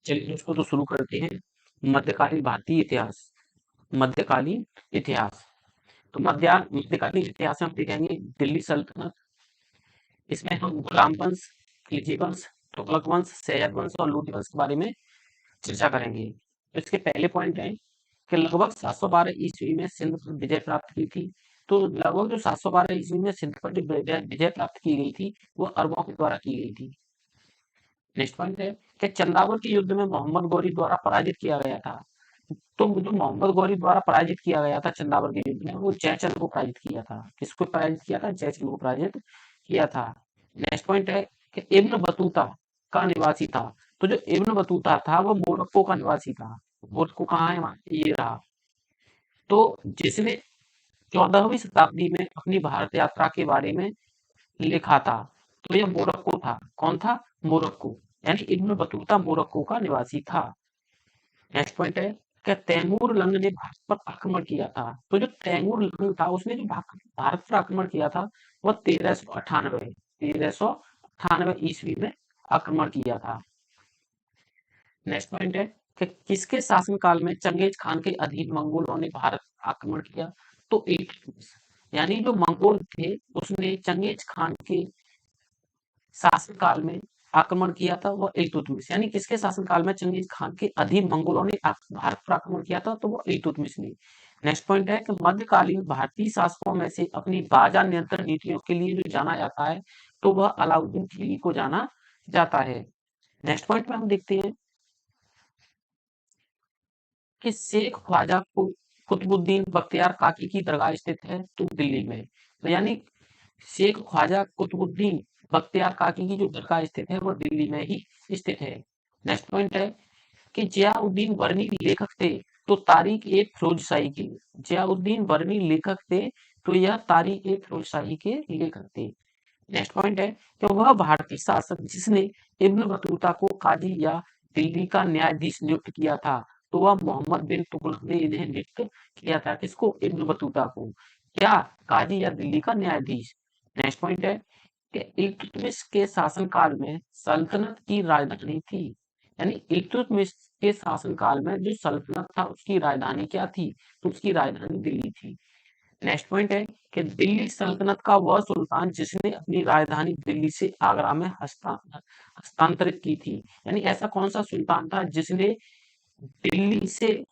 चलिए दोस्तों, तो शुरू करते हैं। मध्यकालीन भारतीय इतिहास। मध्यकालीन इतिहास। तो मध्यकालीन इतिहास में हम देखेंगे दिल्ली सल्तनत। इसमें हम गुलाम वंश, खिलजी वंश, तुगलक वंश, सैयद वंश और लोधी वंश के बारे में चर्चा करेंगे। तो इसके पहले पॉइंट है कि लगभग 712 ईस्वी में सिंध पर विजय प्राप्त की थी। तो लगभग जो 712 ईस्वी में सिंध पर जो विजय प्राप्त की गई थी, वो अरबों के द्वारा की गई थी। नेक्स्ट पॉइंट है कि चंदावर के युद्ध में मोहम्मद गौरी द्वारा पराजित किया गया था। तो जो मोहम्मद गौरी द्वारा पराजित किया गया था चंदावर के युद्ध में, वो जयचंद को पराजित किया था। किसको पराजित किया था? जयचंद को पराजित किया था। नेक्स्ट पॉइंट है कि इब्न बतूता का निवासी था। तो जो इब्न बतूता था वो मोरक्को का निवासी था। मोरक्को कहाँ है? ये रहा। तो जिसने 14वीं शताब्दी में अपनी भारत यात्रा के बारे में लिखा था, तो यह मोरक्को था। कौन था? मोरक्को। यानी इब्न बतूता मोरक्को का निवासी था। नेक्स्ट पॉइंट है कि तैमूर लंग ने भारत पर आक्रमण किया था। तो जो तैमूर लंग था उसने जो भारत पर आक्रमण किया था, वह 1398 ईस्वी में आक्रमण किया था। नेक्स्ट पॉइंट है कि किसके शासनकाल में चंगेज खान के अधीन मंगोलों ने भारत आक्रमण किया? तो इल्तुतमिश। यानी जो मंगोल थे उसने चंगेज खान के शासनकाल में आक्रमण किया था, वह इल्तुतमिश। यानी किसके शासनकाल में चंगेज खान के अधीन मंगोलों ने भारत पर आक्रमण किया था? तो वो इल्तुतमिश ने। नेक्स्ट पॉइंट है कि मध्यकालीन भारतीय शासकों में से अपनी बाजार नियंत्रण नीतियों के लिए जो जाना जाता है, तो वह अलाउद्दीन खिलजी को जाना जाता है। नेक्स्ट पॉइंट में हम देखते हैं कि शेख ख्वाजा कुतुबुद्दीन बख्तियार काकी की दरगाह स्थित है, तो दिल्ली में। तो यानी शेख ख्वाजा कुतुबुद्दीन बख्तियार काकी की जो दरगाह स्थित है, वो दिल्ली में ही स्थित है। नेक्स्ट पॉइंट है कि जियाउद्दीन वर्णी लेखक थे, तो तारीख ए फिरोजशाही के। जियाउद्दीन वर्णी लेखक थे, तो यह तारीख ए फिरोजशाही के लेखक थे। नेक्स्ट पॉइंट है कि वह भारतीय शासक जिसने इब्न बतूता को काजी या दिल्ली का न्यायाधीश नियुक्त किया था, तो वह मोहम्मद बिन तुगलक ने इन्हें नियुक्त किया था। किसको? इब्न बतूता को। क्या? काजी या दिल्ली का न्यायाधीश। नेक्स्ट पॉइंट है कि इल्तुतमिश के शासनकाल में सल्तनत की राजधानी थी। यानी इल्तुतमिश के शासनकाल में जो सल्तनत था उसकी राजधानी क्या थी? तो उसकी राजधानी दिल्ली थी। नेक्स्ट पॉइंट है कि दिल्ली सल्तनत का वह सुल्तान जिसने अपनी राजधानी दिल्ली से आगरा में हस्तांतरित की थी। यानी ऐसा कौन सा सुल्तान था जिसने दिल्ली से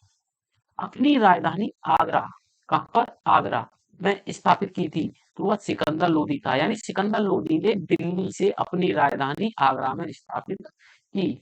अपनी राजधानी आगरा, कहां पर? आगरा में स्थापित की थी? तो वह सिकंदर लोदी था। यानी सिकंदर लोदी ने दिल्ली से अपनी राजधानी आगरा में स्थापित की।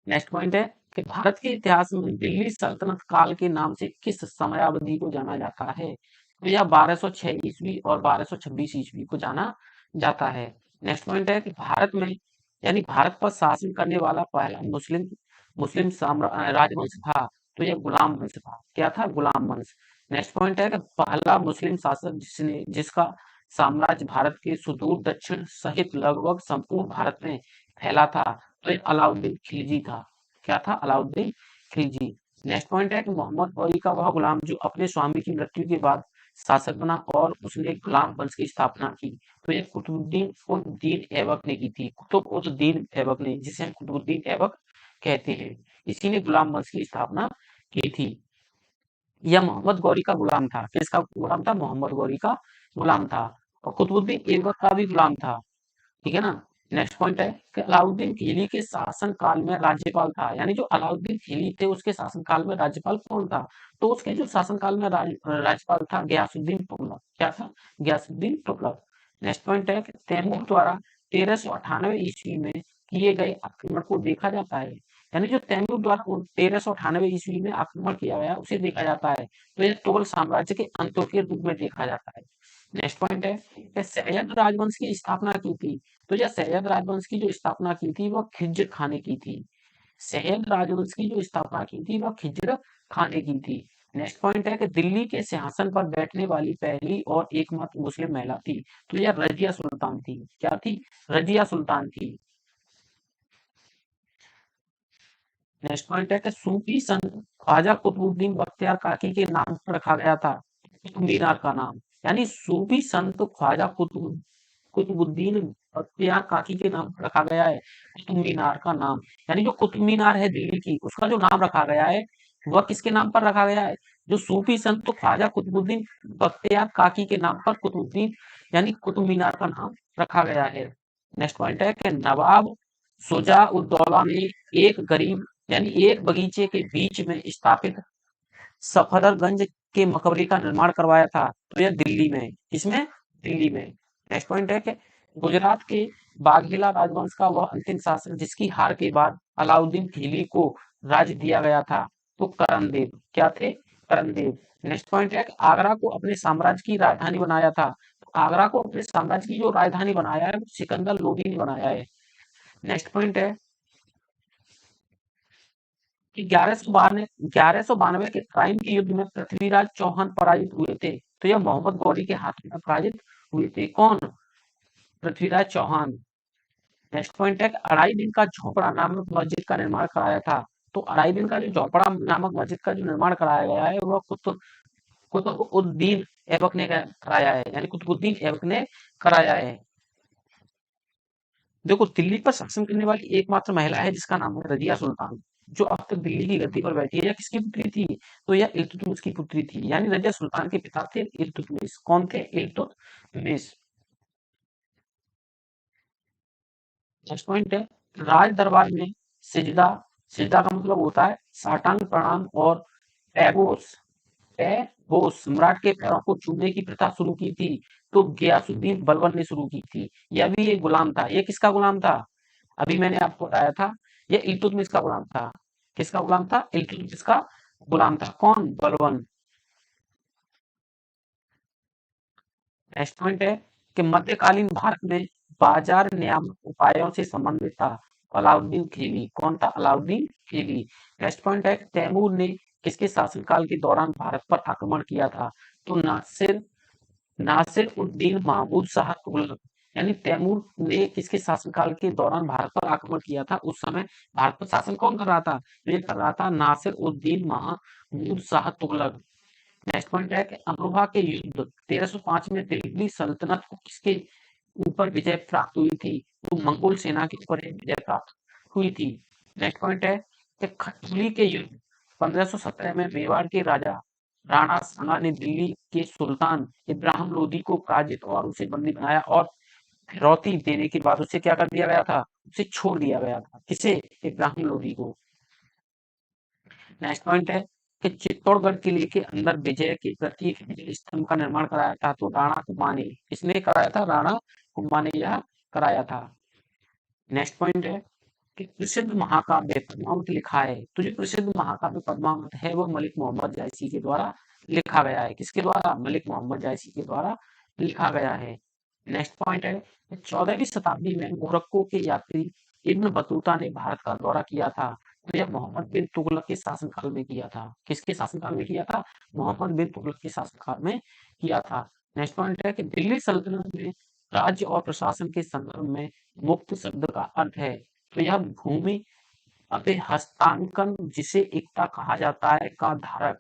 नेक्स्ट पॉइंट है कि भारत के इतिहास में दिल्ली सल्तनत काल के नाम से किस समयावधि को जाना जाता है? तो यह 1206 ईस्वी और 1226 ईस्वी को जाना जाता है। नेक्स्ट पॉइंट है कि भारत में, यानी भारत पर शासन करने वाला पहला मुस्लिम मुस्लिम राजवंश था, तो यह गुलाम वंश था। क्या था? गुलाम वंश। नेक्स्ट पॉइंट है कि पहला मुस्लिम शासक जिसका साम्राज्य भारत के सुदूर दक्षिण सहित लगभग संपूर्ण भारत में फैला था, तो ये अलाउद्दीन खिलजी था। क्या था? अलाउद्दीन खिलजी। नेक्स्ट पॉइंट है कि मोहम्मद गौरी का वह गुलाम जो अपने स्वामी की मृत्यु के बाद शासक बना और उसने गुलाम वंश की स्थापना की, तो ये कुतुबुद्दीन उद्दीन ऐबक ने की थी। कुतुबुद्दीन ऐबक ने, जिसे हम कुतुबुद्दीन ऐबक कहते हैं, इसी ने गुलाम वंश की स्थापना की थी। यह मोहम्मद गौरी का गुलाम था। किसका गुलाम था? मोहम्मद गौरी का गुलाम था। और कुतुबुद्दीन ऐबक का भी गुलाम था। ठीक है ना? नेक्स्ट पॉइंट है कि अलाउद्दीन खिलजी के शासन काल में राज्यपाल था। यानी जो अलाउद्दीन खिलजी थे उसके शासन काल में राज्यपाल कौन था? तो उसके जो शासन काल में राज्यपाल था गयासुद्दीन तुगलक। क्या था? गयासुद्दीन तुगलक। नेक्स्ट पॉइंट है कि तैमूर द्वारा 1398 ईस्वी में किए गए आक्रमण को देखा जाता है। यानी जो तैमूर द्वारा 1398 ईस्वी में आक्रमण किया गया उसे देखा जाता है, तो यह तुगल साम्राज्य के अंत के रूप में देखा जाता है। नेक्स्ट पॉइंट है कि सैयद राजवंश की स्थापना की थी। तो यह सैयद राजवंश की जो स्थापना की थी वह खिज्र खाने की थी। सैयद राजवंश की जो स्थापना की थी वह खिज्र खाने की थी। नेक्स्ट पॉइंट है कि दिल्ली के सिंहासन पर बैठने वाली पहली और एकमात्र मुस्लिम महिला थी, तो यह रजिया सुल्तान थी। क्या थी? रजिया सुल्तान थी। नेक्स्ट पॉइंट है कि सूफी संत ख्वाजा कुतुबुद्दीन बख्तियार काकी के नाम पर रखा गया था कुतुब मीनार का नाम। यानी सूफी संत ख्वाजा कुतुबुद्दीन बख्तियार काकी के नाम पर रखा गया है कुतुब मीनार का नाम। यानी जो कुतुब मीनार है दिल्ली की, उसका जो नाम रखा गया है वह किसके नाम पर रखा गया है? जो सूफी संत ख्वाजा कुतुबुद्दीन बख्तियार काकी के नाम पर कुतुबुद्दीन यानी कुतुब मीनार का नाम रखा गया है। नेक्स्ट पॉइंट है कि नवाब शुजा-उद-दौला ने एक गरीब यानी एक बगीचे के बीच में स्थापित सफदरगंज के मकबरे का निर्माण करवाया था। तो यह दिल्ली में, इसमें दिल्ली में। नेक्स्ट पॉइंट है कि गुजरात के बाघेला राजवंश का वह अंतिम शासक जिसकी हार के बाद अलाउद्दीन खिलजी को राज्य दिया गया था। तो करनदेव क्या थे? करनदेव। नेक्स्ट पॉइंट है कि आगरा को अपने साम्राज्य की राजधानी बनाया था। तो आगरा को अपने साम्राज्य की जो राजधानी बनाया है वो सिकंदर लोदी ने बनाया है। नेक्स्ट पॉइंट है कि 1192 के तराइन के युद्ध में पृथ्वीराज चौहान पराजित हुए थे। तो यह मोहम्मद गौरी के हाथ में पराजित हुए थे। कौन? पृथ्वीराज चौहान। नेक्स्ट पॉइंट है कि अढ़ाई दिन का झोपड़ा नामक मस्जिद का निर्माण कराया था। तो अढ़ाई दिन का जो झोपड़ा नामक मस्जिद का जो निर्माण कराया गया है वह कुतुबुद्दीन ऐबक ने कराया है, यानी कुतुबुद्दीन ऐबक ने कराया है। देखो, दिल्ली पर शासन करने वाली एकमात्र महिला है जिसका नाम है रजिया सुल्तान, जो अब तक दिल्ली की गद्दी पर बैठी है। यह किसकी पुत्री थी? तो यह इल्तुतमिश की पुत्री थी, यानी रजिया सुल्तान के पिता थे इल्तुतमिश। कौन थे? इल्तुतमिश। नेक्स्ट पॉइंट है राज दरबार में सिजदा सिजदा का मतलब होता है साष्टांग प्रणाम और पैगोस पैगोस सम्राट के पैरों को चूमने की प्रथा शुरू की थी। तो गयासुद्दीन बलबन ने शुरू की थी। यह भी एक गुलाम था। ये किसका गुलाम था? अभी मैंने आपको बताया था, ये इल्तुतमिश का गुलाम था। किसका गुलाम था? इल्तुतमिश का गुलाम था। कौन? बलबन। नेक्स्ट पॉइंट है कि मध्यकालीन भारत में बाजार नियामक उपायों से संबंधित था अलाउद्दीन खिलजी। कौन था? अलाउद्दीन खिलजी। नेक्स्ट पॉइंट है तैमूर ने किसके शासनकाल के दौरान भारत पर आक्रमण किया था? तो नासिर उद्दीन महमूद शाह तुगलक, यानी तैमूर ने किसके शासनकाल के दौरान भारत पर आक्रमण किया था? उस समय भारत पर शासन कौन कर रहा था? तो ये कर रहा था नासिर उद्दीन महमूद शाह तुगलक। नेक्स्ट पॉइंट है कि अमरोहा के युद्ध 1305 में दिल्ली सल्तनत को किसके ऊपर विजय प्राप्त हुई थी? तो मंगोल सेना के ऊपर विजय प्राप्त हुई थी। नेक्स्ट पॉइंट है कि खटुली के युद्ध 1517 में मेवाड़ के राजा राणा सांगा ने दिल्ली के सुल्तान इब्राहिम लोदी को पराजित और उसे बंदी बनाया और फिरौती देने के बाद उसे क्या कर दिया गया था? उसे छोड़ दिया गया था। किसे? इब्राहिम लोदी को। नेक्स्ट पॉइंट है कि चित्तौड़गढ़ किले के अंदर विजय के प्रतीक विजय स्तंभ का निर्माण कराया था। तो राणा कुंभा ने। किसने कराया था? राणा कुंभा ने यह कराया था। नेक्स्ट पॉइंट है कि प्रसिद्ध महाकाव्य पद्मावत लिखा है। तो जो प्रसिद्ध महाकाव्य पद्मावत है वो मलिक मोहम्मद जायसी के द्वारा लिखा गया है। किसके द्वारा? मलिक मोहम्मद जायसी के द्वारा लिखा गया है। नेक्स्ट पॉइंट है 14वीं शताब्दी में मोरक्को के यात्री इब्न बतूता ने भारत का दौरा किया था। तो यह मोहम्मद बिन तुगलक के शासनकाल में किया था। किसके शासनकाल में किया था? मोहम्मद बिन तुगलक के शासनकाल में किया था। नेक्स्ट पॉइंट है कि दिल्ली सल्तनत में राज्य और प्रशासन के संदर्भ में मुक्त शब्द का अर्थ है। तो यह भूमि अति हस्तांकन जिसे एकता कहा जाता है का धारक।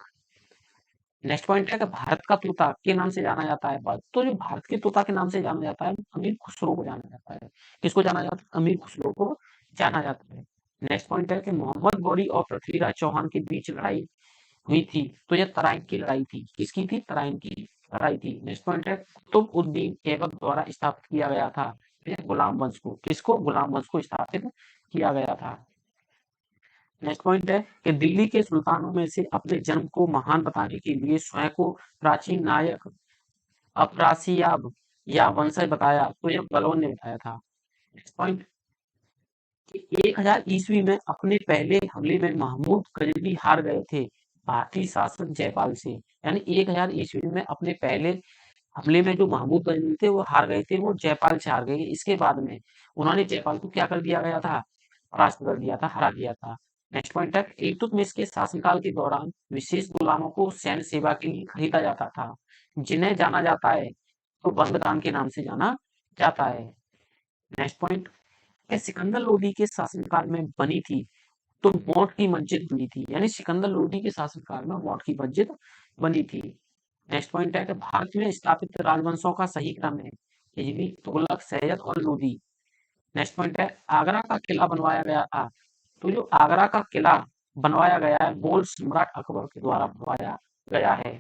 नेक्स्ट पॉइंट है कि भारत का तोता के नाम से जाना जाता है। तो जो भारत के तोता के नाम से जाना जाता है अमीर खुसरो को जाना जाता है। किसको जाना जाता है? अमीर खुसरो को जाना जाता है। नेक्स्ट पॉइंट है कि मोहम्मद गौरी और पृथ्वीराज चौहान के बीच लड़ाई हुई थी। तो यह तराइन की लड़ाई थी। किसकी थी? तराइन की लड़ाई थी। नेक्स्ट पॉइंट है कुतुबउद्दीन ऐबक द्वारा स्थापित किया गया था यह गुलाम वंश को। किसको? गुलाम वंश को स्थापित किया गया था। नेक्स्ट पॉइंट है कि दिल्ली के सुल्तानों में से अपने जन्म को महान बताने के लिए स्वयं को प्राचीन नायक अफरासियाब या वंशज बताया। तो यह बलवन ने बताया था। नेक्स्ट पॉइंट कि 1000 ईस्वी में अपने पहले हमले में महमूद गजनवी हार गए थे भारतीय शासक जयपाल से। यानी 1000 ईस्वी में अपने पहले हमले में जो महमूद गजनवी थे वो हार गए थे। वो जयपाल से हार गए। इसके बाद में उन्होंने जयपाल को क्या कर दिया गया था? परास्त कर दिया था, हरा दिया था। नेक्स्ट पॉइंट है इल्तुतमिश के शासनकाल के दौरान विशेष गुलामों को सैन्य सेवा के लिए खरीदा जाता था, जिन्हें जाना जाता है तो बंदगान के नाम से जाना जाता है। नेक्स्ट पॉइंट सिकंदर लोदी के शासनकाल में बनी थी तो मौत की मस्जिद बनी थी। यानी सिकंदर लोदी के शासनकाल में मौत की मस्जिद बनी थी। नेक्स्ट पॉइंट है कि भारत में स्थापित राजवंशों का सही क्रम है हिजवी, तुगलक, सैयद और लोदी। नेक्स्ट पॉइंट है आगरा का किला बनवाया गया था। तो जो आगरा का किला बनवाया गया है मुगल सम्राट अकबर के द्वारा बनवाया गया है।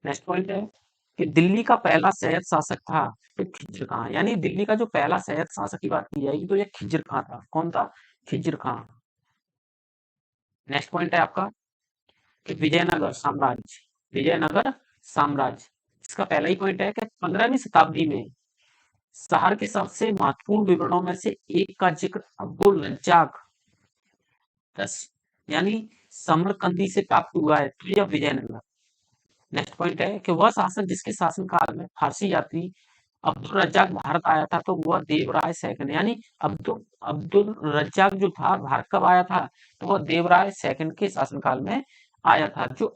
नेक्स्ट पॉइंट है कि दिल्ली का पहला सैयद शासक था तो खिज्र खां, यानी दिल्ली का जो पहला सैयद शासक की बात की जाएगी तो ये खिज्र खां था। कौन था? खिज्र खां। नेक्स्ट पॉइंट है आपका कि विजयनगर साम्राज्य। विजयनगर साम्राज्य, इसका पहला ही पॉइंट है कि 15वीं शताब्दी में शहर के सबसे महत्वपूर्ण विवरणों में से एक का जिक्र अब्दुल रज्जाक दस यानी समरकंदी से प्राप्त हुआ है तो यह विजयनगर। नेक्स्ट पॉइंट है कि वह शासक जिसके शासनकाल में फारसी यात्री अब्दुल रज्जाक भारत आया था तो वह देवराय सेकंड, यानी अब्दुल अब्दुल रज्जाक जो था भारत कब आया था? तो वह देवराय सेकंड के शासनकाल में आया था। जो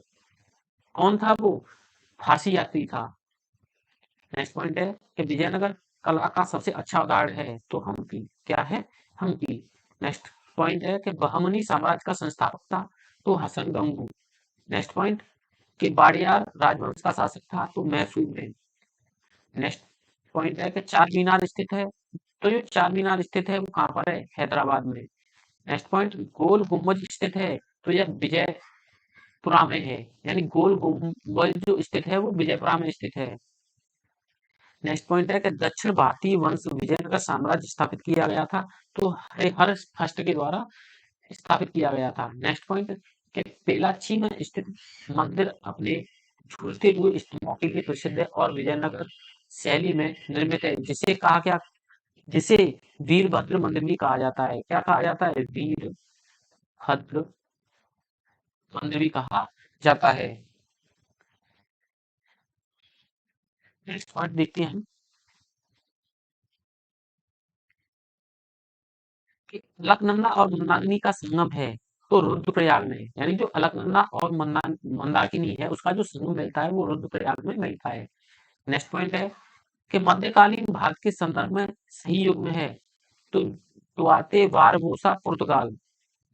कौन था वो? फारसी यात्री था। नेक्स्ट पॉइंट है कि विजयनगर कला का सबसे अच्छा उदाहरण है तो हम्पी। क्या है? हम्पी। नेक्स्ट पॉइंट है कि बहमनी साम्राज्य का संस्थापक था तो हसन गंगू। नेक्स्ट पॉइंट कि बाड़ियार राजवंश का शासक था तो मैसूर में। नेक्स्ट पॉइंट है कि चार मीनार स्थित है तो जो चार मीनार स्थित है वो कहाँ पर है? हैदराबाद में। नेक्स्ट पॉइंट गोल गुम्बज स्थित है तो यह विजयपुरा में है, यानी गोल गुम्बज जो स्थित है वो विजयपुरा में स्थित है। नेक्स्ट पॉइंट है कि दक्षिण भारतीय वंश विजयनगर साम्राज्य स्थापित किया गया था तो हरिहर फर्स्ट के द्वारा स्थापित किया गया था। नेक्स्ट पॉइंट कि पेलाची में स्थित मंदिर अपने झूलते हुए स्तंभों के लिए प्रसिद्ध है और विजयनगर शैली में निर्मित है, जिसे कहा क्या? जिसे वीरभद्र मंदिर भी कहा जाता है। क्या कहा जाता है? वीरभद्र मंदिर भी कहा जाता है। नेक्स्ट पॉइंट देखते हैं कि अलकनंदा और मंदाकिनी का संगम है तो रुद्रप्रयाग में, यानी जो अलकनंदा और मंदाकिनी है उसका जो संगम मिलता है वो रुद्रप्रयाग में मिलता है। नेक्स्ट पॉइंट है कि मध्यकालीन भारत के संदर्भ में सही युग में है तो दुआते बारबोसा पुर्तगाल।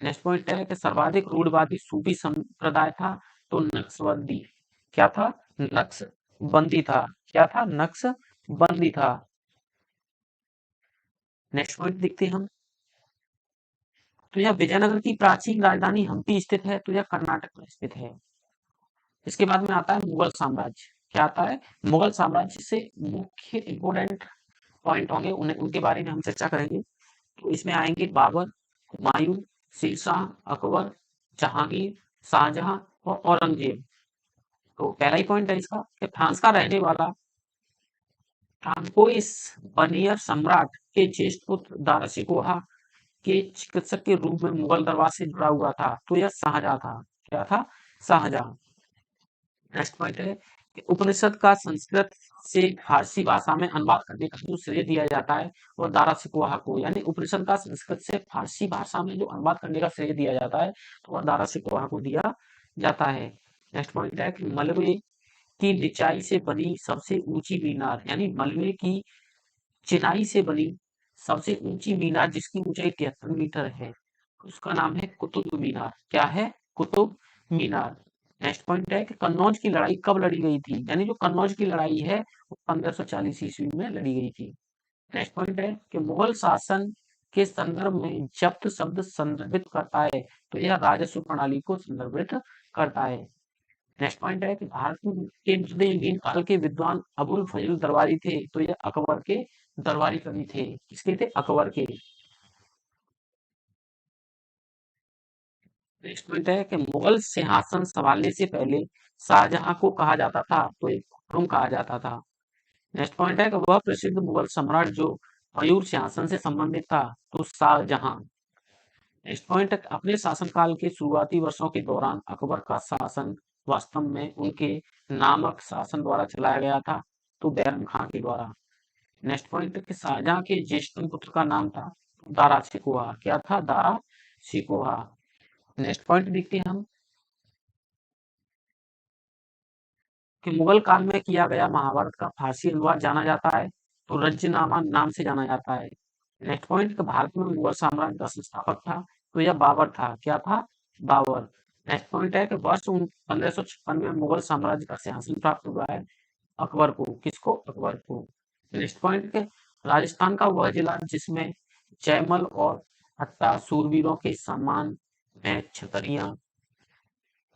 नेक्स्ट पॉइंट है कि सर्वाधिक रूढ़वादी सूफी संप्रदाय था तो नक्शबंदी। क्या था? नक्शबंदी था। क्या था? नक्शबंदी था। नेक्स्ट पॉइंट देखते हैं हम तो यह विजयनगर की प्राचीन राजधानी हम्पी स्थित है तो यह कर्नाटक में स्थित है। इसके बाद में आता है मुगल साम्राज्य। क्या आता है? मुगल साम्राज्य से मुख्य इंपोर्टेंट पॉइंट होंगे उन्हें उनके बारे में हम चर्चा करेंगे। तो इसमें आएंगे बाबर, हुमायूं, शेरशाह, अकबर, जहांगीर, शाहजहां और औरंगजेब। तो पहला ही पॉइंट है इसका कि फ्रांस का रहने वाला फ्रांकोइस बनियर सम्राट के ज्येष्ठ पुत्र दारा शिकोहा के चिकित्सक के रूप में मुगल दरबार से जुड़ा हुआ था तो यह शाहजहां था। क्या था? शाहजहां। नेक्स्ट पॉइंट है कि उपनिषद का संस्कृत से फारसी भाषा में अनुवाद करने का जो श्रेय दिया जाता है वो दारा सिकोहा को, यानी उपनिषद का संस्कृत से फारसी भाषा में जो अनुवाद करने का श्रेय दिया जाता है तो वह दारा सिकोहा को दिया जाता है। नेक्स्ट पॉइंट है कि मलबे की निचाई से बनी सबसे ऊंची मीनार, यानी मलबे की चिनाई से बनी सबसे ऊंची मीनार जिसकी ऊंचाई 73 मीटर है उसका नाम है कुतुब मीनार। क्या है? कुतुब मीनार। नेक्स्ट पॉइंट है कि कन्नौज की लड़ाई कब लड़ी गई थी, यानी जो कन्नौज की लड़ाई है वो 1540 ईस्वी में लड़ी गई थी। नेक्स्ट पॉइंट है कि मुगल शासन के संदर्भ में जब्त शब्द संदर्भित करता है तो यह राजस्व प्रणाली को संदर्भित करता है। नेक्स्ट पॉइंट है कि भारत के मध्ययुगीन काल के विद्वान अबुल फजल दरबारी थे तो यह अकबर के दरबारी कवि थे। किसके थे? अकबर के। नेक्स्ट पॉइंट है कि मुगल सिंहासन संभालने से पहले शाहजहां को कहा जाता था तो एक खुर्रम कहा जाता था। नेक्स्ट पॉइंट है कि वह प्रसिद्ध मुगल सम्राट जो मयूर सिंहासन से संबंधित था तो शाहजहां। नेक्स्ट पॉइंट है कि अपने शासनकाल के शुरुआती वर्षों के दौरान अकबर का शासन वास्तव में उनके नामक शासन द्वारा चलाया गया था तो बैरम खां के द्वारा। नेक्स्ट पॉइंट है कि शाहजहां के ज्येष्ठ पुत्र का नाम था दारा शिकोहा। क्या था? दारा शिकोहा। नेक्स्ट पॉइंट देखते हैं हम कि मुगल काल में किया गया महाभारत का फारसी अनुवाद जाना जाता है तो रज्जनामा नाम से जाना जाता है। नेक्स्ट पॉइंट कि भारत में मुगल साम्राज्य का संस्थापक था तो यह बाबर था। क्या था? बाबर। नेक्स्ट पॉइंट है कि वर्ष 1556 में मुगल साम्राज्य का सिंहासन प्राप्त हुआ है अकबर को, किसको? अकबर को। नेक्स्ट पॉइंट के राजस्थान का वह जिला जिसमें जयमल और हट्टा सूरवीरों के सम्मान में छतरियां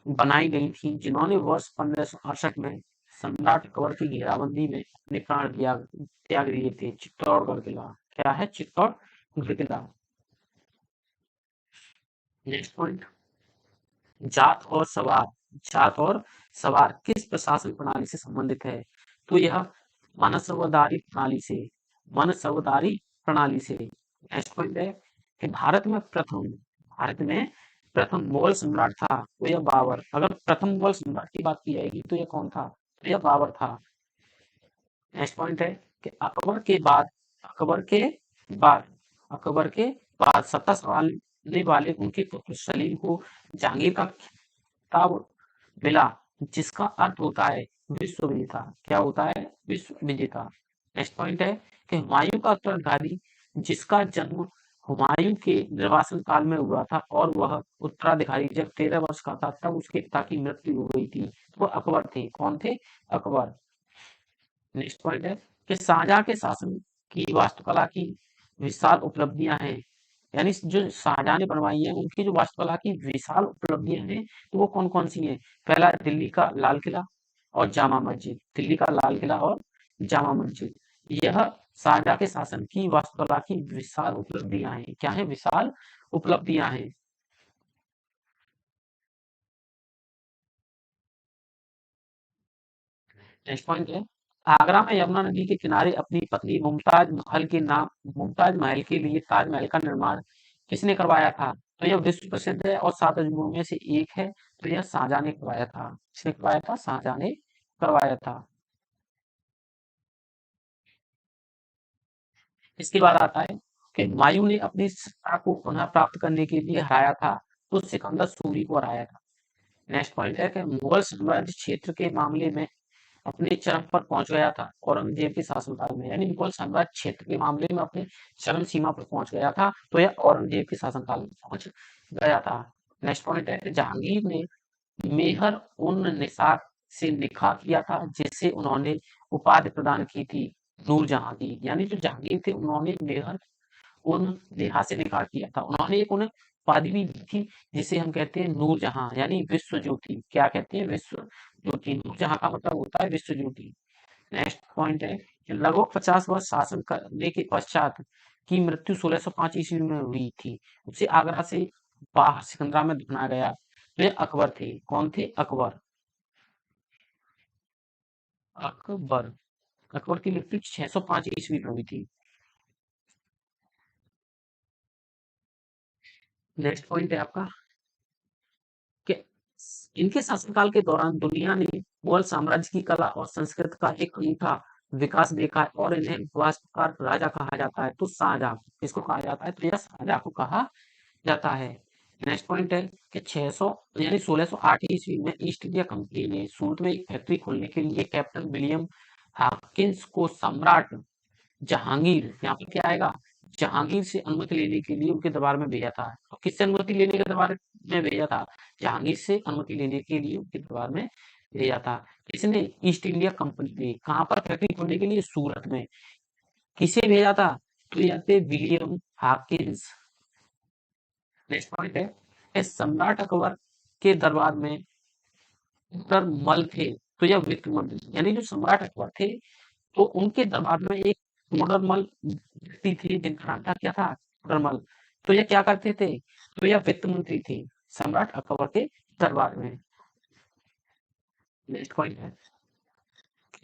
बनाई गई थी, जिन्होंने वर्ष 1568 में सम्राट अकबर की घेराबंदी में अपने प्राण त्याग दिए थे। चित्तौड़गढ़ किला, क्या है? चित्तौड़गढ़ किला। नेक्स्ट पॉइंट, जाट और सवार। जाट और सवार किस प्रशासन प्रणाली से संबंधित है? तो यह मानसवदारी प्रणाली से, मानसवदारी प्रणाली से। नेक्स्ट पॉइंट है कि भारत में प्रथम मुगल सम्राट था, तो यह बाबर। अगर प्रथम मुगल सम्राट की बात की जाएगी तो यह कौन था? तो यह बाबर था। नेक्स्ट पॉइंट है कि अकबर के बाद अकबर के बाद सत्ता संभालने वाले उनके पुत्र सलीम को जहांगीर का खिताब मिला, जिसका अर्थ होता है विश्व विजेता। क्या होता है? विश्व विजेता। नेक्स्ट पॉइंट है कि हुमायूं का उत्तराधिकारी, जिसका जन्म हुमायूं के निर्वासन काल में हुआ था और वह उत्तराधिकारी जब 13 वर्ष का था तब उसके पिता की मृत्यु हो गई थी, वो अकबर थे। कौन थे? अकबर। नेक्स्ट पॉइंट है कि शाहजहां के शासन की वास्तुकला की विशाल उपलब्धियां हैं, यानी जो शाहजहां ने बनवाई है उनकी जो वास्तुकला की विशाल उपलब्धियां हैं, तो वो कौन कौन सी हैं? पहला दिल्ली का लाल किला और जामा मस्जिद। दिल्ली का लाल किला और जामा मस्जिद, यह शाहजहां के शासन की वास्तुकला की विशाल उपलब्धियां हैं। क्या है? विशाल उपलब्धियां हैं। नेक्स्ट पॉइंट है, आगरा में यमुना नदी के किनारे अपनी पत्नी मुमताज महल के लिए ताजमहल का निर्माण किसने करवाया था? तो यह विश्व प्रसिद्ध है और 7 अजूबों में से एक है, तो यह शाहजहां ने करवाया था। किसने करवाया था? शाहजहां ने करवाया था। इसके बाद आता है कि हुमायूं ने अपनी सत्ता को पुनः प्राप्त करने के लिए हराया था, तो सिकंदर सूरी को हराया था। नेक्स्ट पॉइंट है कि मुगल साम्राज्य क्षेत्र के मामले में अपने चरम पर पहुंच गया था औरंगजेब के शासनकाल में, यानी मुगल साम्राज्य क्षेत्र के मामले में अपने चरम सीमा पर पहुंच गया था, तो यह औरंगजेब के शासनकाल में पहुंच गया था। नेक्स्ट पॉइंट है, जहांगीर ने मेहर उन निसार से निकाह किया था, जिससे उन्होंने उपाधि प्रदान की थी नूरजहां की। यानी जो जहांगीर थे उन्होंने मेहर उन नेहा से निकाह किया था, उन्होंने एक उन्हें उपाधि भी दी थी, जिसे हम कहते हैं नूरजहां, यानी विश्व ज्योति। क्या कहते हैं? विश्व ज्योति। नूरजहां का मतलब होता है विश्व ज्योति। नेक्स्ट पॉइंट है कि लगभग 50 वर्ष शासन करने के पश्चात की मृत्यु 1605 ईस्वी में हुई थी। उसे आगरा से बाहर सिकंदरा में दफनाया गया। वे अकबर थे। कौन थे? अकबर। अकबर। अकबर की मृत्यु 605 ईस्वी में हुई थी। नेक्स्ट पॉइंट है आपका कि इनके शासनकाल के दौरान दुनिया ने मुगल साम्राज्य की कला और संस्कृति का एक अनूठा विकास देखा है और इन्हें वास्तुकार राजा कहा जाता है। तो शाहजहां किसको कहा जाता है? तो यह शाहजहां को कहा जाता है। नेक्स्ट पॉइंट है कि 600 यानी 1608 ईस्वी में ईस्ट इंडिया कंपनी ने सूरत में एक फैक्ट्री खोलने के लिए कैप्टन विलियम हॉकिंस को सम्राट जहांगीर, यहाँ पर क्या आएगा? जहांगीर से अनुमति लेने के लिए उनके दरबार में भेजा था। तो किससे अनुमति लेने के दरबार में भेजा था? जहांगीर से अनुमति लेने के लिए उनके दरबार में भेजा था। किसने? ईस्ट इंडिया कंपनी ने। कहाँ पर फैक्ट्री खोलने के लिए? सूरत में। किसे भेजा था? तो यह थे विलियम हॉकिंस। नेक्स्ट पॉइंट है सम्राट अकबर के दरबार में मल थे, तो यह वित्त मंत्री, यानी जो सम्राट अकबर थे तो उनके दरबार में एक टोडरमल व्यक्ति थे, जिनका नाम था क्या था? टोडरमल। तो यह क्या करते थे? तो यह वित्त मंत्री थे सम्राट अकबर के दरबार में। नेक्स्ट पॉइंट है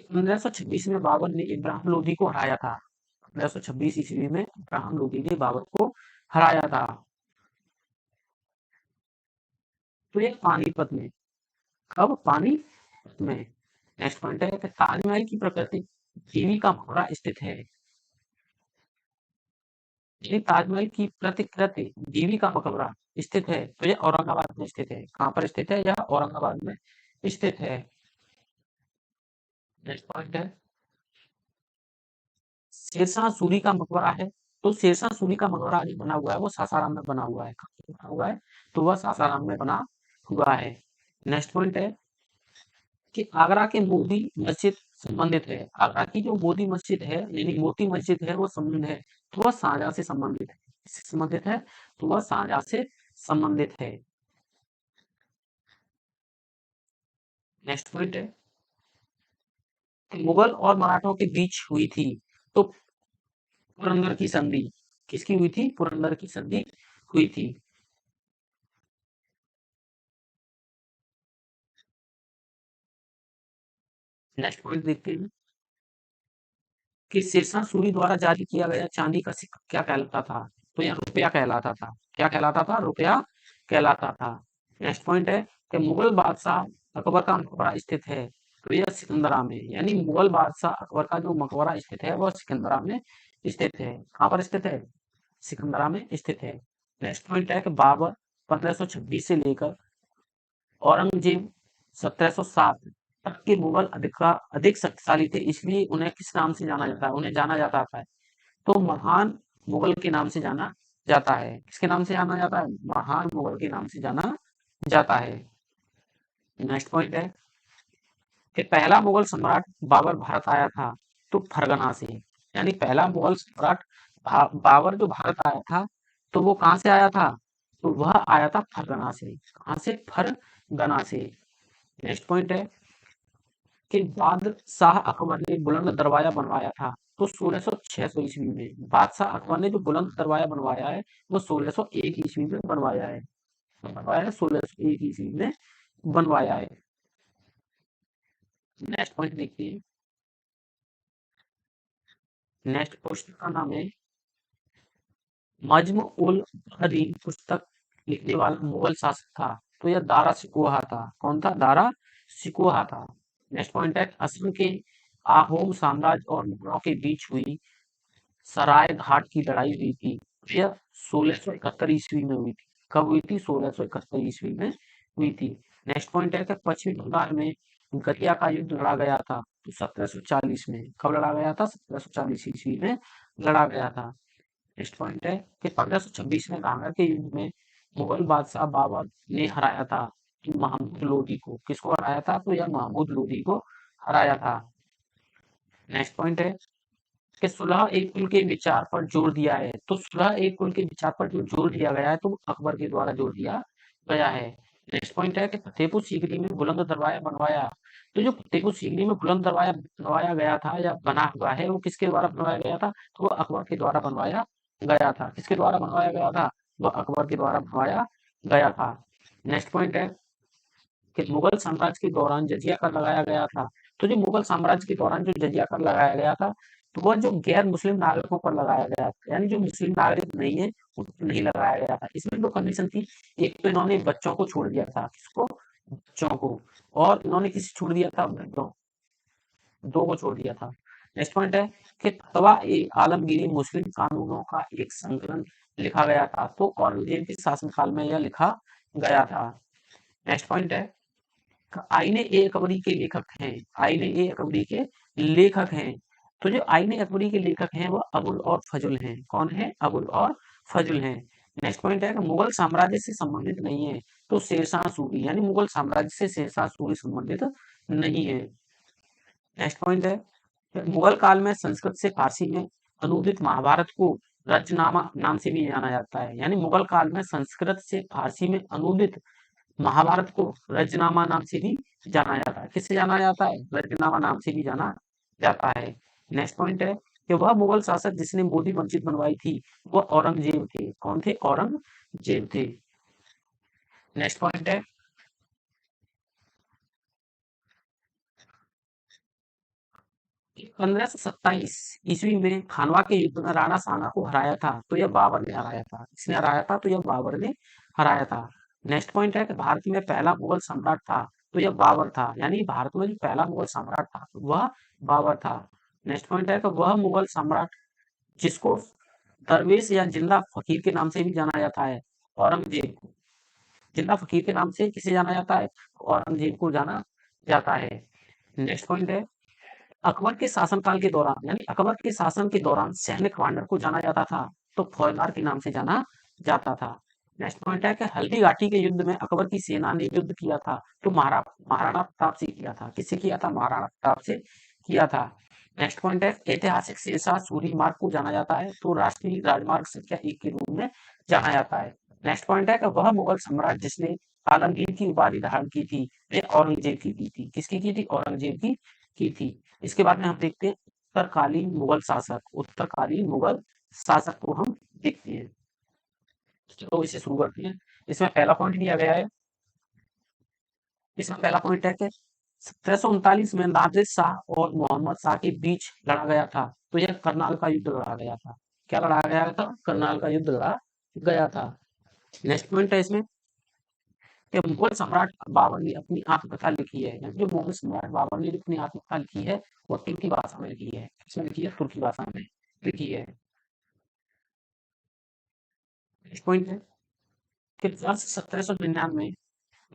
1526 में बाबर ने इब्राहिम लोदी को हराया था। 1526 ईस्वी में इब्राहिम लोदी ने बाबर को हराया था। तो ये पानीपत में। कब? पानीपत में। नेक्स्ट पॉइंट है कि ताजमहल की प्रकृति देवी का मकबरा स्थित है। ये ताजमहल की प्रतिकृति देवी का मकबरा स्थित है, तो यह औरंगाबाद में स्थित है। कहाँ पर स्थित है? यह औरंगाबाद में स्थित है। नेक्स्ट पॉइंट है शेरशाह सूरी का मकबरा है, तो शेरशाह सूरी का मकबरा जो बना हुआ है वो सासाराम में बना हुआ है। कहाँ पे बना हुआ है? तो वह सासाराम में बना हुआ है। नेक्स्ट पॉइंट है कि आगरा के मोदी मस्जिद संबंधित है। आगरा की जो मोदी मस्जिद है यानी मोती मस्जिद है वो संबंध है, तो वह शाहजहां से संबंधित है। किससे संबंधित है? तो वह शाहजहां से संबंधित है। नेक्स्ट पॉइंट है कि मुगल और मराठों के बीच हुई थी तो पुरंदर की संधि। किसकी हुई थी? पुरंदर की संधि हुई थी। नेक्स्ट पॉइंट देखते हैं कि शेरशाह सूरी द्वारा जारी किया गया चांदी का सिक्का क्या कहलाता था? तो यह रुपया कहलाता था। क्या कहलाता था? रुपया कहलाता था। नेक्स्ट पॉइंट है कि मुगल बादशाह अकबर का मकबरा स्थित है, तो यह सिकंदरा में, यानी मुगल बादशाह अकबर का जो मकबरा स्थित है वह सिकंदरा में स्थित है। कहाँ पर स्थित है? सिकंदरा में स्थित है। नेक्स्ट पॉइंट है कि बाबर 1526 से लेकर औरंगजेब 1707 तक के मुगल अधिक शक्तिशाली थे, इसलिए उन्हें किस नाम से जाना जाता है? उन्हें जाना जाता है तो महान मुगल के नाम से जाना जाता है। किसके नाम से जाना जाता है? महान मुगल के नाम से जाना जाता है। नेक्स्ट पॉइंट है कि पहला मुगल सम्राट बाबर भारत आया था तो फरगना से, यानी पहला मुगल सम्राट बाबर जो भारत आया था तो वो कहाँ से आया था? तो वह आया था फरगना से। कहाँ से? फरगना से। नेक्स्ट पॉइंट है कि बादशाह अकबर ने बुलंद दरवाजा बनवाया था तो 1600 ईस्वी में। बादशाह अकबर ने जो बुलंद दरवाजा बनवाया है वो 1601 ईस्वी में बनवाया है। बनवाया है 1601 ईस्वी में बनवाया है। नेक्स्ट पॉइंट देखिए। नेक्स्ट क्वेश्चन का नाम है मज्म उल बहरीन पुस्तक लिखने वाला मुगल शासक था तो यह दारा सिकोहा था। कौन था? दारा सिकोहा था। नेक्स्ट पॉइंट है असम के आहोम साम्राज्य और मुगलों के बीच हुई सराय घाट की लड़ाई हुई थी, यह 1671 ईस्वी में हुई थी। कब हुई थी? 1671 ईस्वी में हुई थी। नेक्स्ट पॉइंट है कि पश्चिमी बंगाल में गतिया का युद्ध लड़ा गया था तो 1740 में। कब लड़ा गया था? 1740 ईस्वी में लड़ा गया था। नेक्स्ट पॉइंट है कि 1526 में कांगड़ा के युद्ध में मुगल बादशाह बाबर ने हराया था महमूद लोदी को। किसको हराया था? तो यह महमूद लोदी को हराया था। नेक्स्ट पॉइंट है कि सुलह एक कुल के विचार पर जोर दिया है तो सुलह एक कुल के विचार पर जो जोर दिया गया है तो अकबर के द्वारा जोर दिया गया है। नेक्स्ट पॉइंट है कि फतेहपुर सीकरी में बुलंद दरवाजा बनवाया तो जो फतेहपुर सीकरी में बुलंद दरवाजा बनवाया गया था या बना हुआ है वो किसके द्वारा बनवाया गया था? तो वो अकबर के द्वारा बनवाया गया था। किसके द्वारा बनवाया गया था? वो अकबर के द्वारा बनवाया गया था। नेक्स्ट पॉइंट है कि मुगल साम्राज्य के दौरान जजिया कर लगाया गया था तो जो मुगल साम्राज्य के दौरान जो जजिया कर लगाया गया था तो वह जो गैर मुस्लिम नागरिकों पर लगाया गया था, यानी जो मुस्लिम नागरिक नहीं है उन पर नहीं लगाया गया था। इसमें दो कंडीशन थी। एक तो इन्होंने बच्चों को छोड़ दिया था। किसको? बच्चों को। और इन्होंने किसे छोड़ दिया था? वृद्धों। दो को छोड़ दिया था। नेक्स्ट पॉइंट है कि फतवा ए आलमगीरी मुस्लिम कानूनों का एक संकलन लिखा गया था तो औरंगजेब के शासनकाल में यह लिखा गया था। नेक्स्ट पॉइंट है आईने ए अकबरी के लेखक हैं। आईने ए अकबरी के लेखक हैं तो जो आईने अकबरी के लेखक हैं वो अबुल और फजुल हैं। कौन है? अबुल और फजुल हैं। नेक्स्ट पॉइंट है कि मुगल साम्राज्य से संबंधित नहीं है तो शेरशाह सूरी, यानी मुगल साम्राज्य से शेरशाह सूरी संबंधित नहीं है। नेक्स्ट पॉइंट है कि मुगल काल में संस्कृत से फारसी में अनुदित महाभारत को रचनामा नाम से भी जाना जाता है, यानी मुगल काल में संस्कृत से फारसी में अनुदित महाभारत को रचनामा नाम से भी जाना जाता है। किससे जाना जाता है? रचनामा नाम से भी जाना जाता है। नेक्स्ट पॉइंट है कि वह मुगल शासक जिसने मोदी मस्जिद बनवाई थी वह औरंगजेब थे। कौन थे? औरंगजेब थे। नेक्स्ट पॉइंट है 1527 ईस्वी में खानवा के युद्ध में राणा सांगा को हराया था तो यह बाबर ने हराया था। किसने हराया था? तो यह बाबर ने हराया था। नेक्स्ट पॉइंट है कि भारत में पहला मुगल सम्राट था तो यह बाबर था, यानी भारत में जो पहला मुगल सम्राट था वह बाबर था। नेक्स्ट पॉइंट है कि वह मुगल सम्राट जिसको दरवेश या जिंदा फकीर के नाम से भी जाना जाता है, औरंगजेब को। जिंदा फकीर के नाम से किसे जाना जाता है? औरंगजेब को जाना जाता है। नेक्स्ट पॉइंट है अकबर के शासनकाल के दौरान, यानी अकबर के शासन के दौरान सैन्य कमांडर को जाना जाता था तो फौजदार के नाम से जाना जाता था। नेक्स्ट पॉइंट है कि हल्दी घाटी के युद्ध में अकबर की सेना ने युद्ध किया था तो महाराणा प्रताप से किया था। किससे किया था? महाराणा प्रताप से किया था। नेक्स्ट पॉइंट है ऐतिहासिक शेरशाह सूरी मार्ग को जाना जाता है तो राष्ट्रीय राजमार्ग संख्या 1 के रूप में जाना जाता है। नेक्स्ट पॉइंट है कि वह मुगल सम्राट जिसने आलमगीर की उपाधि धारण की थी, वे औरंगजेब की थी। किसकी की थी? औरंगजेब की थी। इसके बाद में हम देखते हैं उत्तरकालीन मुगल शासक। उत्तरकालीन मुगल शासक को हम देखते हैं। तो इसे शुरू करते हैं। इसमें पहला पॉइंट दिया गया है। इसमें पहला पॉइंट है कि 1739 में नादिर शाह और मोहम्मद शाह के बीच लड़ा गया था। तो यह करनाल का युद्ध लड़ा गया था। क्या लड़ा गया था? करनाल का युद्ध लड़ा गया था। नेक्स्ट पॉइंट है इसमें कि मुगल सम्राट बाबर ने अपनी आत्मकथा लिखी है। जो मुगल सम्राट बाबर ने अपनी आत्मकथा लिखी है वो तुर्की भाषा में लिखी है। इसमें लिखी है तुर्की भाषा में लिखी है। नेक्स्ट पॉइंट है कि वर्ष 1799 में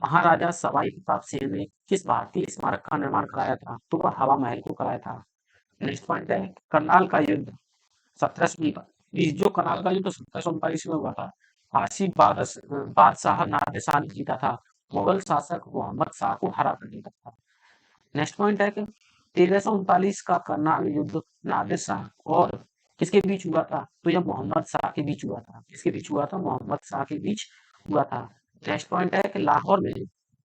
महाराजा सवाई प्रताप सिंह ने किस भारतीय स्मारक का निर्माण कराया था? तो वह हवा महल को कराया था। नेक्स्ट पॉइंट है करनाल का युद्ध 17 जो करनाल का युद्ध 1739 में हुआ था। फारसी बादशाह नादिर शाह ने जीता था। मुगल शासक मोहम्मद शाह को हरा कर जीता था। नेक्स्ट पॉइंट है कि 1339 का करनाल युद्ध नादिर शाह और किसके बीच हुआ था? तो यह मोहम्मद शाह के बीच हुआ था। किसके बीच हुआ था? मोहम्मद शाह के बीच हुआ था। नेक्स्ट पॉइंट है कि लाहौर में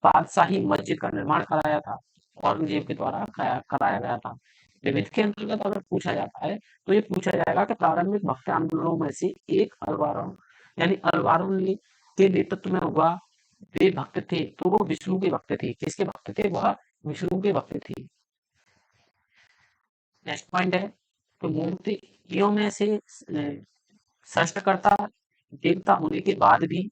बादशाही मस्जिद का निर्माण कराया था। औरंगजेब के द्वारा कराया गया था। विविध के अंतर्गत अगर पूछा जाता है तो ये पूछा जाएगा कि प्रारंभिक भक्ति आंदोलनों में से एक अलवारों यानी अलवारों के नेतृत्व में हुआ वे भक्त थे तो वो विष्णु के भक्त थे। किसके भक्त थे? वह विष्णु के भक्त थे। नेक्स्ट पॉइंट है तो मूर्तियों में से सृष्टिकर्ता देवता होने के बाद भी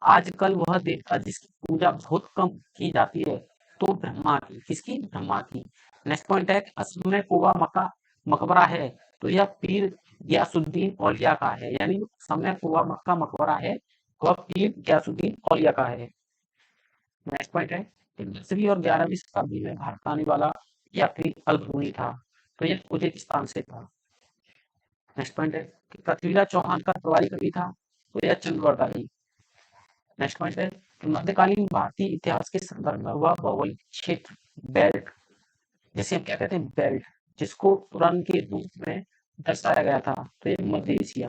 आजकल वह देवता जिसकी पूजा बहुत कम की जाती है तो ब्रह्मा की। किसकी? ब्रह्मा की। नेक्स्ट पॉइंट है असम में कोबा मक्का मकबरा है तो यह पीर गयासुद्दीन औलिया का है। यानी समय कोबा मक्का मकबरा है वह पीर गयासुद्दीन औलिया का है। नेक्स्ट पॉइंट है कि 10वीं और 11वीं शताब्दी में भारत आने वाला या फिर अल्बरूनी था तो यह उज्बेकिस्तान से था। नेक्स्ट पॉइंट है कि पृथ्वीराज चौहान का प्रभारी कवि था तो यह चंद्रवर्दानी। नेक्स्ट पॉइंट है कि मध्यकालीन भारतीय इतिहास के संदर्भ में हुआ भौगोलिक क्षेत्र बेल्ट जिसे हम क्या कहते हैं? बेल्ट, जिसको तुरंत के रूप में दर्शाया गया था तो ये मध्य एशिया।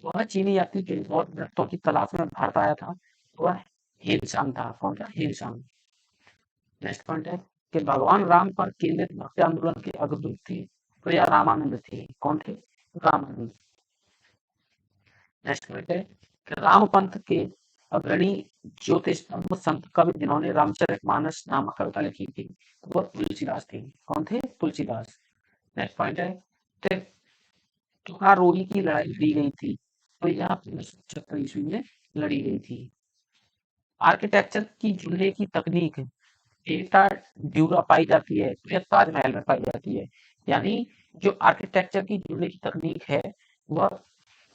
वह चीनी यात्री जो बौद्ध ग्रंथों की तलाश में भारत आया था वह हिलशांग था। कौन था? हिलशांग। नेक्स्ट पॉइंट है कि भगवान राम पर केंद्रित भक्ति आंदोलन के अग्रदूत थे तो यह रामानंद थे। कौन थे? रामानंद। नेक्स्ट पॉइंट है कि रामपंथ के अग्रणी ज्योतिषम्य संत कवि जिन्होंने रामचरितमानस नामक कविता लिखी थी वह तुलसीदास थे। कौन थे? तुलसीदास। नेक्स्ट पॉइंट है कि तुकारोरी की लड़ाई लड़ी गई थी तो यह 1576 ईस्वी में लड़ी गई थी। आर्किटेक्चर की जुड़ने की तकनीक डेटा ड्यूरा पाई जाती है तो यह ताजमहल में पाई जाती है। यानी जो आर्किटेक्चर की जुड़ने की तकनीक है वह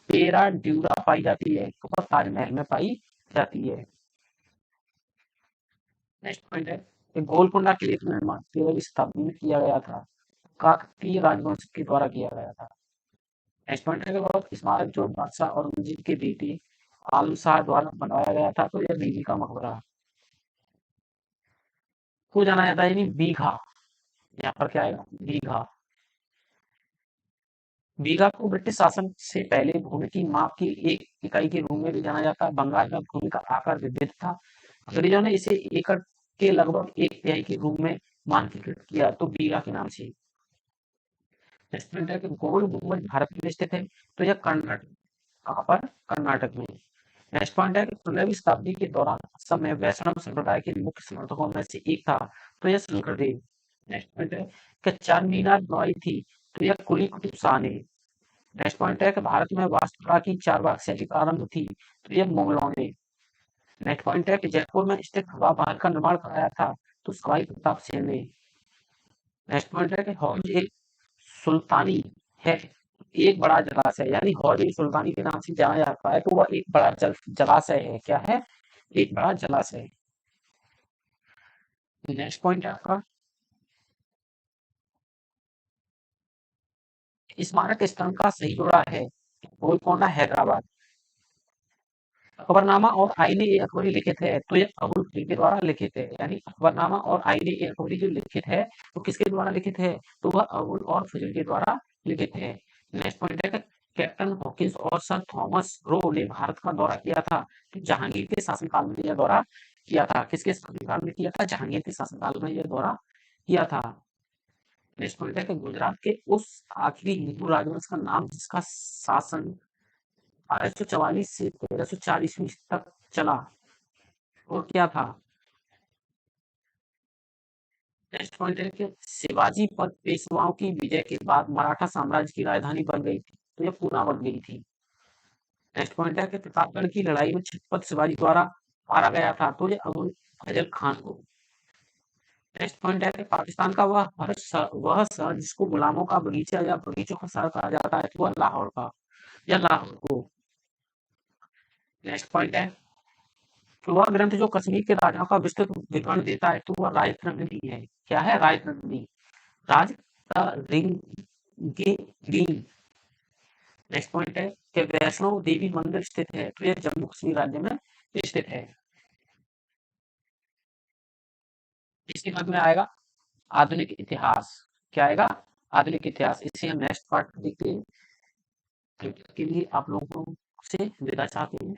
पेरा ड्यूरा पाई जाती है तो वह ताजमहल में पाई जाती है। नेक्स्ट पॉइंट है कि गोलकुंडा किले का निर्माण 13वीं शताब्दी में किया गया था। काकतीय राजवंश के द्वारा किया गया था। नेक्स्ट पॉइंट है कि वह स्मारक जो बादशाह औरंगजेब के बेटे आलम शाह द्वारा बनवाया गया था तो यह बीबी का मकबरा को जाना जाता है। यानी बीघा, यहाँ पर क्या आएगा? बीघा। बीघा को ब्रिटिश शासन से पहले भूमि की माप की एक इकाई के रूप में भी जाना जाता है। बंगाल में भूमि का आकार विविध था। अंग्रेजों ने इसे एकड़ के लगभग एक तिहाई के रूप में मानकीकृत किया तो बीघा के नाम से। नेक्स्ट पॉइंट है कि गोल गुम्बद भारत में स्थित है तो यह कर्नाटक। कहाँ पर? कर्नाटक में। नेक्स्ट पॉइंट है कि 15वीं शताब्दी के दौरान असम में वैष्णव संप्रदाय के मुख्य समर्थकों में से एक था तो यह शंकरदेव। नेक्स्ट पॉइंट है कि चार मीनार बनवाई थी तो यह कुली कुतुब शाह ने। नेक्स्ट पॉइंट है कि भारत में वास्तुकला की चारबाग शैली प्रारंभ थी तो यह मुगलों ने। नेक्स्ट पॉइंट है कि जयपुर में स्थित हवा महल का निर्माण कराया था तो सवाई प्रताप सिंह ने। नेक्स्ट पॉइंट है कि हौज एक सुल्तानी है एक बड़ा जलाशय। यानी हौज एक सुल्तानी के नाम से जाना जाता है तो वह एक बड़ा जलाशय है। क्या है? एक बड़ा जलाशय। नेक्स्ट पॉइंट है आपका स्मारक स्थल का सही जोड़ा है गोलकोंडा हैदराबाद। अकबरनामा और आईने ए अकबरी लिखित है तो ये अबुल फजल के द्वारा लिखित है, यानी अकबरनामा और आईने ए अकबरी जो लिखित है तो किसके द्वारा लिखित है, तो वह अबुल और फजल के द्वारा लिखित है। नेक्स्ट पॉइंट है कैप्टन हॉकिंस और सर थॉमस रो ने भारत का दौरा किया था तो जहांगीर के शासनकाल में यह दौरा किया था, किसके शासनकाल में किया था, जहांगीर के शासनकाल में यह दौरा किया था। नेक्स्ट पॉइंट है कि गुजरात के उस आखिरी हिंदू राजवंश का नाम जिसका शासन 1244 से 1340 ईस्वी तक चला और क्या था। नेक्स्ट पॉइंट है कि शिवाजी पर पेशवाओं की विजय के बाद मराठा साम्राज्य की राजधानी बन गई थी तो यह पूना बन गई थी। नेक्स्ट पॉइंट है कि प्रतापगढ़ की लड़ाई में छत्रपति शिवाजी द्वारा मारा गया था तो यह अबुल फजल खान को। नेक्स्ट पॉइंट है कि पाकिस्तान का वह शहर जिसको गुलामों का बगीचा या बगीचों का शहर कहा जाता है तो वह लाहौर का या लाहौर को। नेक्स्ट पॉइंट है कि वह ग्रंथ जो कश्मीर के राजाओं का विस्तृत विवरण देता है तो वह राजतरंगिणी है। क्या है, राजतरंगिणी, राज रिंगीन। नेक्स्ट पॉइंट है कि वैष्णो देवी मंदिर स्थित है तो यह जम्मू कश्मीर राज्य में स्थित है। इसके बाद में आएगा आधुनिक इतिहास। क्या आएगा, आधुनिक इतिहास। इसे हम नेक्स्ट पार्ट देखते हैं। तब तक के लिए आप लोगों से विदा चाहते हैं।